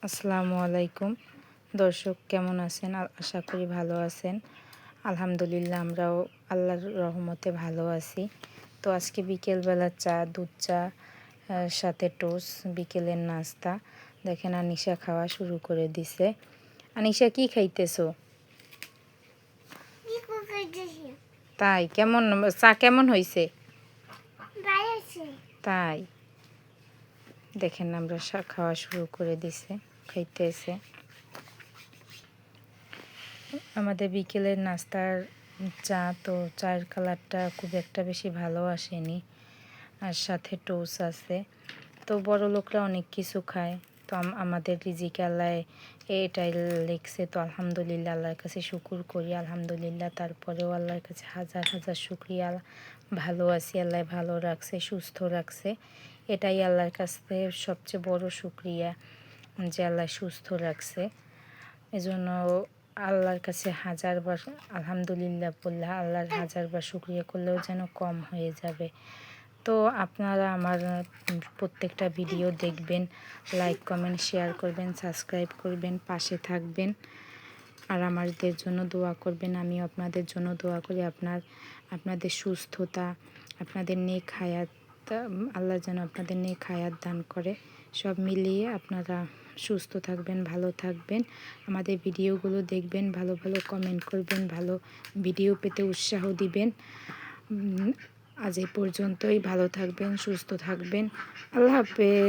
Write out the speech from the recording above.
আসসালামু আলাইকুম দর্শক, কেমন আছেন? আশা করি ভালো আছেন। আলহামদুলিল্লাহ, আমরাও আল্লাহর রহমতে ভালো আছি। তো আজকে বিকেলবেলা চা, দুধ চা সাথে টোস্ট, বিকেলের নাস্তা। দেখেন আনিশা খাওয়া শুরু করে দিছে। আনিশা, কি খাইতেছো? তাই? কেমন চা কেমন হয়েছে? তাই দেখেন আমরা খাওয়া শুরু করে দিছে, খাইতেছে। আমাদের বিকেলের নাস্তার চা, তো চায়ের কালারটা খুব একটা বেশি ভালো আসেনি, আর সাথে টোস্ট আছে। তো বড় লোকরা অনেক কিছু খায়, তো আমাদের রিজিকে আল্লাহ এটাই লিখছে। তো আলহামদুলিল্লাহ, আল্লাহর কাছে শুকুর করি। আলহামদুলিল্লাহ, তারপরেও আল্লাহর কাছে হাজার হাজার শুকরিয়া। ভালো আছি, আল্লাহ ভালো রাখছে, সুস্থ রাখছে। এটাই আল্লাহর কাছে সবচেয়ে বড় শুকরিয়া, যে আল্লাহ সুস্থ রাখছে। এজন্য আল্লাহর কাছে হাজারবার আলহামদুলিল্লাহ বললে, আল্লাহর হাজারবার শুকরিয়া করলেও যেন কম হয়ে যাবে। তো আপনারা আমার প্রত্যেকটা ভিডিও দেখবেন, লাইক কমেন্ট শেয়ার করবেন, সাবস্ক্রাইব করবেন, পাশে থাকবেন, আর আমাদের জন্য দোয়া করবেন। আমিও আপনাদের জন্য দোয়া করি। আপনাদের সুস্থতা, আপনাদের নেক হায়াত, আল্লাহ যেন আপনাদের নেক হায়াত দান করে। সব মিলিয়ে আপনারা সুস্থ থাকবেন, ভালো থাকবেন। আমাদের ভিডিওগুলো দেখবেন, ভালো ভালো কমেন্ট করবেন, ভালো ভিডিও পেতে উৎসাহ দিবেন। আজ এই পর্যন্তই। ভালো থাকবেন, সুস্থ থাকবেন। আল্লাহ হাফেজ।